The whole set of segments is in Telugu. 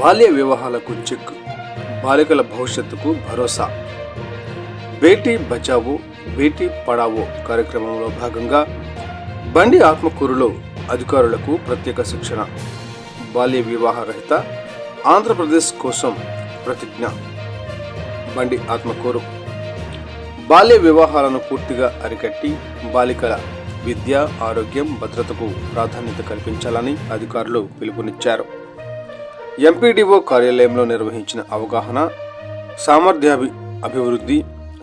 బాల్య వివాహాలకు చెక్, బాలికల భవిష్యత్తుకు భరోసా. బేటీ బచావో బేటీ పడావో కార్యక్రమంలో భాగంగా బండి ఆత్మకూరులో అధికారులకు ప్రత్యేక శిక్షణ. బాల్య వివాహ రహిత ఆంధ్రప్రదేశ్ కోసం ప్రతిజ్ఞ. బండి ఆత్మకూరు బాల్య వివాహాలను పూర్తిగా అరికట్టి బాలికల విద్య, ఆరోగ్యం, భద్రతకు ప్రాధాన్యత కల్పించాలని అధికారులు పిలుపునిచ్చారు. ఎంపీడీఓ కార్యాలయంలో నిర్వహించిన అవగాహన, అభివృద్ధి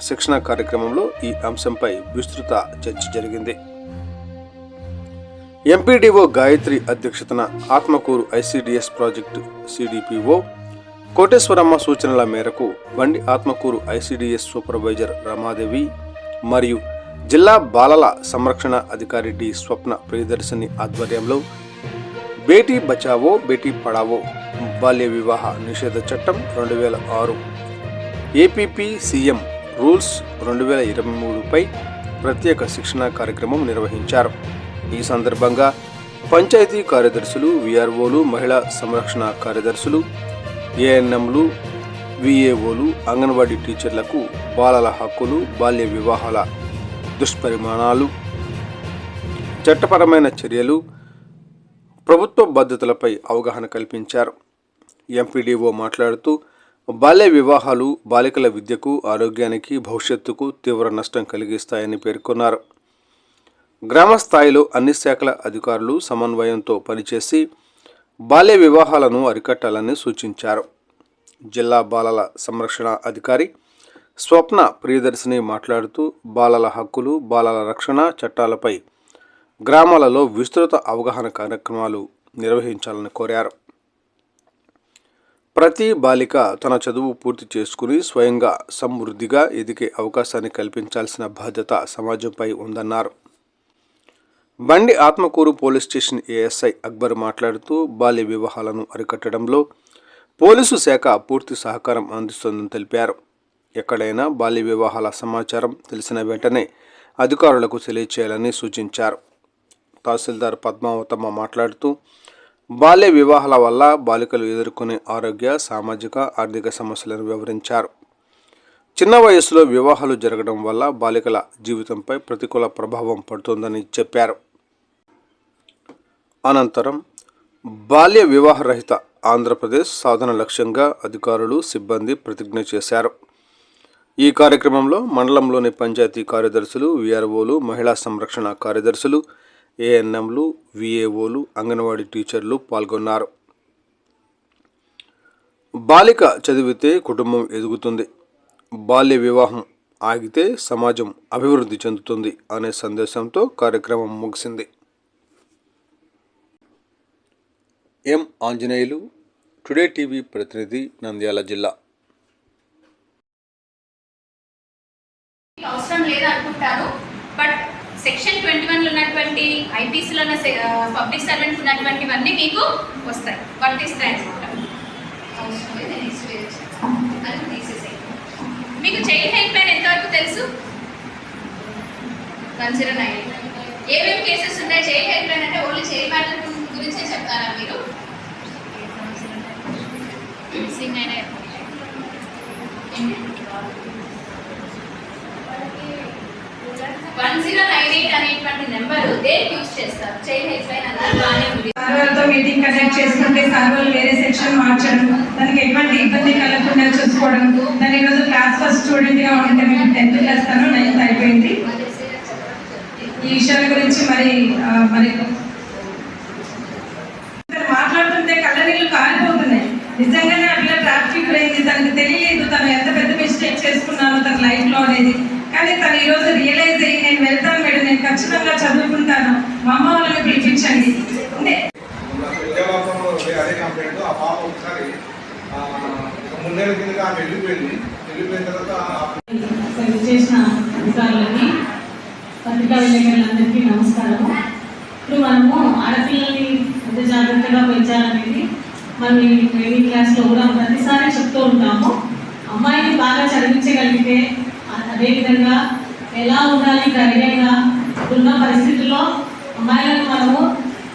శిక్షణ కార్యక్రమంలో ఈ అంశంపై విస్తృత చర్చ జరిగింది. ఎంపీడీఓ గాయత్రి అధ్యక్షతన Atmakur ICDS project CDPO Koteswaramma సూచనల మేరకు బండి ఆత్మకూరు ఐసీడీఎస్ సూపర్వైజర్ రమాదేవి మరియు జిల్లా బాలల సంరక్షణ అధికారి డి స్వప్న ప్రియదర్శిని ఆధ్వర్యంలో బేటీ బచావో బేటీ పడావో బాల్య వివాహ నిషేధ చట్టం 2006 ఏపీపీ సీఎం రూల్స్ 2023పై ప్రత్యేక శిక్షణా కార్యక్రమం నిర్వహించారు. ఈ సందర్భంగా పంచాయతీ కార్యదర్శులు, వీఆర్ఓలు, మహిళా సంరక్షణ కార్యదర్శులు, ఏఎన్ఎంలు, విఏఓలు, అంగన్వాడీ టీచర్లకు బాలల హక్కులు, బాల్య వివాహాల దుష్పరిమాణాలు, చట్టపరమైన చర్యలు, ప్రభుత్వ బాధ్యతలపై అవగాహన కల్పించారు. ఎంపీడీఓ మాట్లాడుతూ బాల్య వివాహాలు బాలికల విద్యకు, ఆరోగ్యానికి, భవిష్యత్తుకు తీవ్ర నష్టం కలిగిస్తాయని పేర్కొన్నారు. గ్రామ స్థాయిలో అన్ని శాఖల అధికారులు సమన్వయంతో పనిచేసి బాల్య వివాహాలను అరికట్టాలని సూచించారు. జిల్లా బాలల సంరక్షణ అధికారి స్వప్న ప్రియదర్శిని మాట్లాడుతూ బాలల హక్కులు, బాలల రక్షణ చట్టాలపై గ్రామాలలో విస్తృత అవగాహన కార్యక్రమాలు నిర్వహించాలని కోరారు. ప్రతి బాలిక తన చదువు పూర్తి చేసుకుని స్వయంగా సమృద్ధిగా ఎదిగే అవకాశాన్ని కల్పించాల్సిన బాధ్యత సమాజంపై ఉందన్నారు. బండి Atmakur police station ASI Akbar మాట్లాడుతూ బాల్య వివాహాలను అరికట్టడంలో పోలీసు శాఖ పూర్తి సహకారం అందిస్తుందని తెలిపారు. ఎక్కడైనా బాల్య వివాహాల సమాచారం తెలిసిన వెంటనే అధికారులకు తెలియచేయాలని సూచించారు. తహసీల్దార్ పద్మావతమ్మ మాట్లాడుతూ బాల్య వివాహాల వల్ల బాలికలు ఎదుర్కొనే ఆరోగ్య, సామాజిక, ఆర్థిక సమస్యలను వివరించారు. చిన్న వయసులో వివాహాలు జరగడం వల్ల బాలికల జీవితంపై ప్రతికూల ప్రభావం పడుతుందని చెప్పారు. అనంతరం బాల్య వివాహ రహిత ఆంధ్రప్రదేశ్ సాధన లక్ష్యంగా అధికారులు, సిబ్బంది ప్రతిజ్ఞ చేశారు. ఈ కార్యక్రమంలో మండలంలోని పంచాయతీ కార్యదర్శులు, వీఆర్ఓలు, మహిళా సంరక్షణ కార్యదర్శులు, ఏఎన్ఎంలు, విఏఓలు, అంగన్వాడీ టీచర్లు పాల్గొన్నారు. బాలిక చదివితే కుటుంబం ఎదుగుతుంది, బాల్య వివాహం ఆగితే సమాజం అభివృద్ధి చెందుతుంది అనే సందేశంతో కార్యక్రమం ముగిసింది. ఎం ఆంజనేయులు, టుడే టీవీ ప్రతినిధి, నంద్యాల జిల్లా. అవసరం లేదనుకుంటారు, బట్ సెక్షన్ 21లో ఉన్నటువంటి ఐపీసీలో పబ్లిక్ సర్వెంట్స్ ఉన్నటువంటివన్నీ మీకు వస్తాయి, వర్తిస్తాయి అనమాట. మీకు చైల్డ్ హెల్ప్ లైన్ ఎంతవరకు తెలుసు? 109. ఏమేమి కేసెస్ ఉన్నాయి చైల్డ్ హెల్ప్ లైన్ అంటే? ఓన్లీ చైల్డ్ మ్యాటర్ గురించే చెప్తారా మీరు? 1098 అనేటువంటి నెంబర్ దేనికి యూజ్ చేస్తారు? చైల్డ్ హెల్ప్ లైన్ అన్నారు, బాగానే ఉంది. సర్వర్తో మీటింగ్ కండక్ట్ చేసుకుంటే సర్వర్ వేరే సెక్షన్ మార్చడం, దానికి ఎటువంటి ఇబ్బంది కలగకుండా చూసుకోవడం. దాని ఈరోజు క్లాస్ ఫస్ట్ స్టూడెంట్గా ఉంటే మీకు 10th చేస్తాను, 9th అయిపోయింది. ఈ విషయాల గురించి మరి మాట్లాడుతుంటే కళ్ళ నీళ్ళు కాలిపోతున్నాయి. నిజంగానే అట్లా ట్రాఫిక్ అయింది, తనకు తెలియలేదు తను ఎంత పెద్ద మిస్టేక్ చేసుకున్నానో తన లైఫ్లో అనేది. కానీ తను ఈరోజు రియలైజ్ అయ్యి నేను వెళ్తాను మేడం, నేను ఖచ్చితంగా చదువుకుంటాను, మా అమ్మ వాళ్ళని పిలిపించండి. చేసిన అధికారులకి, పత్రికా విలేకరులందరికీ నమస్కారం. ఇప్పుడు మనము ఆడపిల్లల్ని ఎంత జాగ్రత్తగా పెంచాలనేది మనం ఈ ట్రైనింగ్ క్లాస్లో కూడా ప్రతిసారి చెప్తూ ఉంటాము. అమ్మాయిని బాగా చదివించగలిగితే అదేవిధంగా ఎలా ఉండాలి ధైర్యంగా, ఉన్న పరిస్థితుల్లో 'అమ్మాయిలను మనము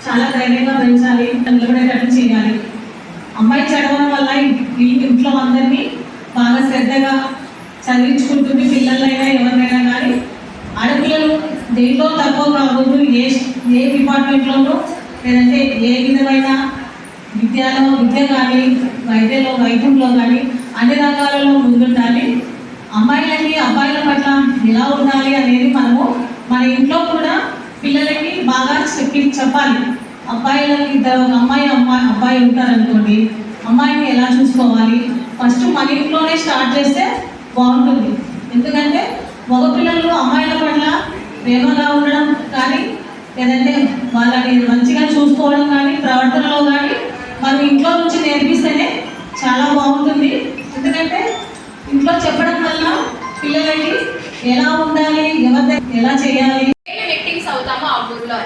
చాలా ధైర్యంగా పెంచాలి, నిలబడేటట్టు చేయాలి. అమ్మాయి చదవడం వల్ల ఇంట్లో అందరినీ బాగా శ్రద్ధగా చదివించుకుంటుంది. పిల్లలైనా ఎవరినైనా కానీ ఆడపిల్లలు దేంట్లో తక్కువ కాకూడదు. ఏ డిపార్ట్మెంట్లోనూ లేదంటే ఏ విధమైన విద్య కానీ వైద్యంలో కానీ అన్ని రంగాలలో ముందుండాలి. అమ్మాయిలకి అబ్బాయిల పట్ల ఎలా ఉండాలి అనేది మనము మన ఇంట్లో కూడా పిల్లలకి బాగా చెప్పాలి. అబ్బాయిలకి ఇద్దరు అబ్బాయి ఉంటారనుకోండి, అమ్మాయిని ఎలా చూసుకోవాలి ఫస్ట్ మన ఇంట్లోనే స్టార్ట్ చేస్తే బాగుంటుంది. ఎందుకంటే మగపిల్లలు అమ్మాయిల పట్ల ప్రేమగా ఉండడం కానీ లేదంటే వాళ్ళని మంచిగా చూసుకోవడం కానీ ప్రవర్తనలో కానీ మనం ఇంట్లో నుంచి నేర్పిస్తేనే చాలా బాగుంటుంది. ఎందుకంటే ఇంట్లో చెప్పడం వల్ల పిల్లలకి ఎలా ఉండాలి, ఎలా చేయాలి విక్టిమ్స్ అవుతామో ఆ ఊర్లో.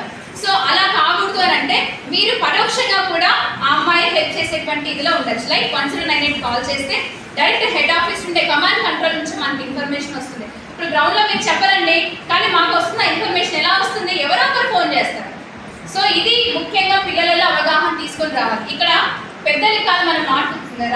సో అలా కాకూడదు అని అంటే మీరు పరోక్షంగా కూడా ఆ అమ్మాయి హెల్ప్ చేసేటువంటి ఇదిలో ఉండొచ్చు. లైక్ 109 కాల్ చేస్తే డైరెక్ట్ హెడ్ ఆఫీస్ ఉండే కమాండ్ కంట్రోల్ నుంచి మనకి ఇన్ఫర్మేషన్ వస్తుంది. ఇప్పుడు గ్రౌండ్ లో మీరు చెప్పరండి, కానీ మాకు వస్తున్న ఇన్ఫర్మేషన్ ఎలా వస్తుంది, ఎవరో ఒకరు ఫోన్ చేస్తారు. సో ఇది ముఖ్యంగా పిల్లలలో అవగాహన తీసుకొని రావాలి. ఇక్కడ పెద్దలు కాదు మనం మాట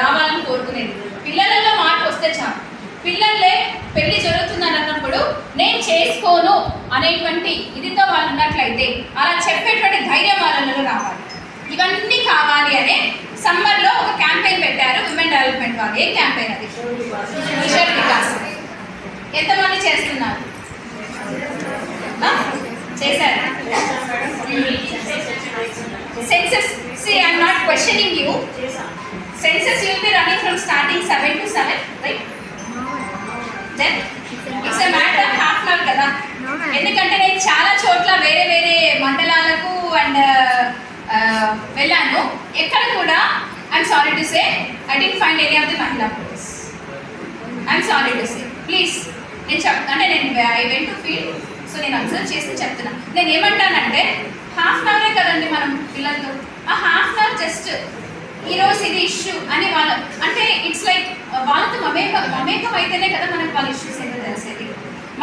రావాలని కోరుకునేది, పిల్లలలో మాట వస్తే చాలు. పిల్లలే పెళ్లి జరుగుతుందని అన్నప్పుడు నేను చేసుకోను అనేటువంటి ఇదితో వాళ్ళు ఉన్నట్లయితే అలా చెప్పేటువంటి ధైర్యం వాళ్ళలో రావాలి. ఇవన్నీ కావాలి అనే సమ్మర్లో ఒక క్యాంపెయిన్ పెట్టారు విమెన్ డెవలప్మెంట్ వాళ్ళు. ఏ క్యాంపెయిన్ అది? కిషోర్ వికాస్. ఎంతమంది చేస్తున్నారు? చేశారు. Senses, see I am not questioning you. Census will be running from starting 7 to 7, right? Then it's a matter of half an hour కదా. ఎందుకంటే నేను చాలా చోట్ల వేరే వేరే మండలాలకు అండ్ వెళ్ళాను. ఎక్కడ కూడా I'm sorry to say I don't find any of the mahila police. I'm sorry to say please. నేను అంటే నేను I went to field, so నేను అబ్జర్వ్ చేసి చెప్తున్నా. నేను ఏమంటానంటే హాఫ్ అన్ అవరే కదండి మనం పిల్లలతో, ఆ హాఫ్ అన్ అవర్ జస్ట్ ఈరోజు ఇది ఇష్యూ అని వాళ్ళ అంటే ఇట్స్ లైక్ వాళ్ళతో మమేకం అయితేనే కదా మనకు వాళ్ళ ఇష్యూస్ ఏంటో తెలిసేది.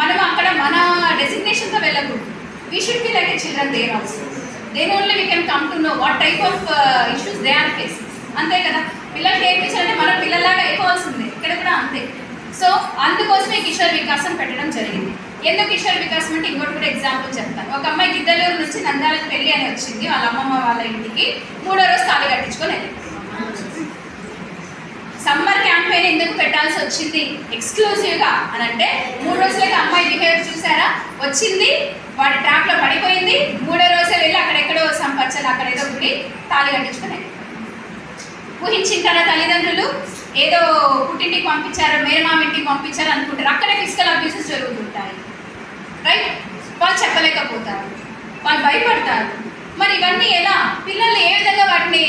మనం అక్కడ మన డెసిగ్నేషన్తో వెళ్ళకూడదు. We should be like a children there also. Then only we can come to know what type of issues they are facing. అంతే కదా, పిల్లలు నేర్పించాలంటే మనం పిల్లల్లాగా అయిపోవాల్సిందే. ఇక్కడ కూడా అంతే. సో అందుకోసమే కిషోర్ వికాసం పెట్టడం జరిగింది. ఎందుకు కిషోర్ వికాసం అంటే ఇంకోటి కూడా ఎగ్జాంపుల్ చెప్తాను. ఒక అమ్మాయి గిద్దలూరు నుంచి నంద్యాలకు పెళ్ళి అని వచ్చింది వాళ్ళ అమ్మమ్మ వాళ్ళ ఇంటికి. 3వ రోజు తాళి కట్టించుకొని వెళ్ళింది. సమ్మర్ క్యాంపెయిన్ ఎందుకు పెట్టాల్సి వచ్చింది ఎక్స్క్లూజివ్గా అని అంటే 3 రోజులకి అమ్మాయి బిహేవియర్ చూసారా, వచ్చింది వాడి ట్రాప్లో పడిపోయింది. 3వ రోజే వెళ్ళి అక్కడెక్కడో సంపర్చాలి, అక్కడేదో గుడి తాళి కట్టించుకొని ఊహించింటారా తల్లిదండ్రులు? ఏదో పుట్టింటికి పంపించారు, మేనమామ ఇంటికి పంపించారు అనుకుంటారు. అక్కడే ఫిజికల్ అబ్యూసెస్ జరుగుతుంటాయి, రైట్? వాళ్ళు చెప్పలేకపోతారు, వాళ్ళు భయపడతారు. మరి ఇవన్నీ ఎలా పిల్లలు ఏ విధంగా వాటిని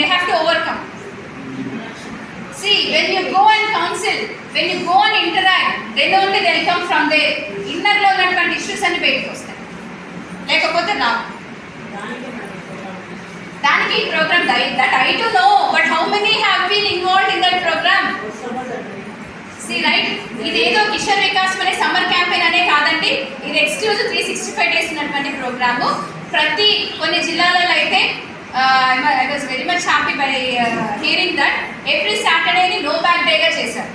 they have to overcome. See, when you go and counsel, when you go and interact, then only they will come from their inner లో ఉన్నటువంటి ఇష్యూస్ అన్ని బయటకు వస్తాయి. లేకపోతే నా దానికి ఈ programme that I do know, but how many have been involved in that program? See, right? ఇది ఏదో కిషోర్ వికాస్ అనే సమ్మర్ క్యాంపెయిన్ అనే కాదండి, ఇది ఎక్స్క్లూజివ్ 365 డేస్ ఉన్నటువంటి ప్రోగ్రాము. ప్రతి కొన్ని జిల్లాలలో అయితే I was very much happy by hearing that every Saturday ని నో బ్యాగ్ డేగా చేశారు.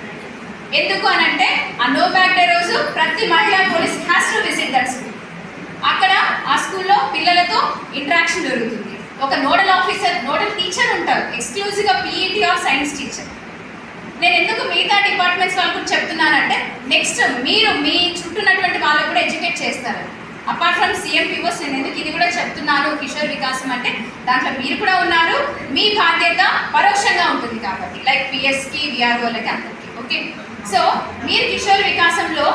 ఎందుకు అని అంటే ఆ నో బ్యాగ్ డే రోజు ప్రతి మహిళా police has to visit that school. అక్కడ ఆ స్కూల్లో పిల్లలతో ఇంటరాక్షన్ జరుగుతుంది. ఒక నోడల్ ఆఫీసర్, నోడల్ టీచర్ ఉంటారు, ఎక్స్క్లూజివ్గా పీఈటీ ఆర్ సైన్స్ టీచర్. నేను ఎందుకు మిగతా డిపార్ట్మెంట్స్ వాళ్ళు కూడా చెప్తున్నానంటే నెక్స్ట్ మీరు మీ చుట్టూన్నటువంటి వాళ్ళు కూడా ఎడ్యుకేట్ చేస్తారు. అపార్ట్ ఫ్రమ్ సిఎంపిఓస్ నేను ఎందుకు ఇది కూడా చెప్తున్నాను కిషోర్ వికాసం అంటే దాంట్లో మీరు కూడా ఉన్నారు, మీ బాధ్యత పరోక్షంగా ఉంటుంది కాబట్టి లైక్ పిఎస్కి విఆర్ఓలకి అందరికీ. ఓకే, సో మీరు కిషోర్ వికాసంలో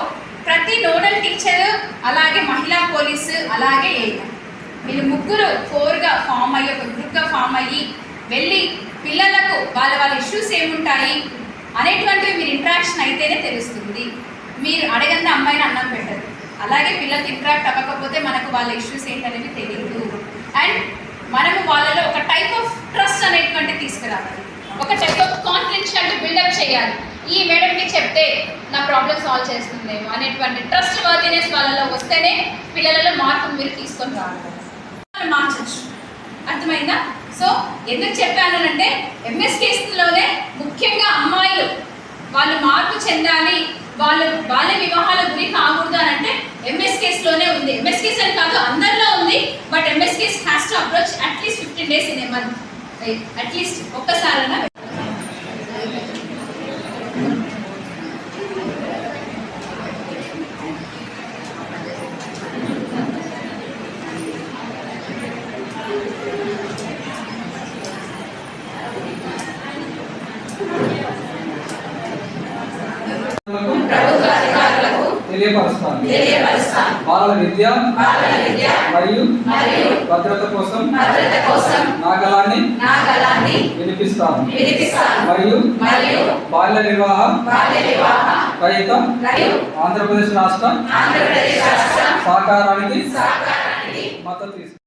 ప్రతి నోడల్ టీచర్ అలాగే మహిళా పోలీసు అలాగే ఏఐ మీరు ముగ్గురు కోర్గా ఫామ్ అయ్యి ఒక గ్రూప్గా ఫామ్ అయ్యి వెళ్ళి పిల్లలకు వాళ్ళ ఇష్యూస్ ఏముంటాయి అనేటువంటివి మీరు ఇంట్రాక్షన్ అయితేనే తెలుస్తుంది. మీరు అడగంది అమ్మాయిని అన్నం పెట్టరు, అలాగే పిల్లలకి ఇంట్రాక్ట్ అవ్వకపోతే మనకు వాళ్ళ ఇష్యూస్ ఏంటనేవి తెలియదు. అండ్ మనము వాళ్ళలో ఒక టైప్ ఆఫ్ ట్రస్ట్ అనేటువంటిది తీసుకురావాలి, ఒక టైప్ ఆఫ్ కాన్ఫిడెన్షియాలిటీ బిల్డప్ చేయాలి. ఈ మేడంకి చెప్తే నా ప్రాబ్లమ్ సాల్వ్ చేస్తుందేమో అనేటువంటి ట్రస్ట్ వర్దినెస్ వాళ్ళలో వస్తేనే పిల్లలలో మార్పు మీరు తీసుకొని రావాలి. మార్చచ్చు. అర్థమైందా? సో ఎందుకు చెప్పానంటే ఎంఎస్కేస్లోనే ముఖ్యంగా అమ్మాయిలు వాళ్ళు మార్పు చెందాలి, వాళ్ళు బాల్య వివాహాల గురి కాకూడదు అని అంటే ఎంఎస్కేస్లోనే ఉంది. ఎంఎస్కేస్ అని కాదు అందరిలో ఉంది, but MSKs has to approach at least 15 days in a month, at least ఒక్కసారైనా. తెలియపరుస్తాను. బాలల విద్య మరియు భద్రత కోసం నా గళాన్ని వినిపిస్తాను మరియు బాల్య వివాహ రహిత ఆంధ్రప్రదేశ్ రాష్ట్ర సహకారానికి మద్దతు ఇస్తాను.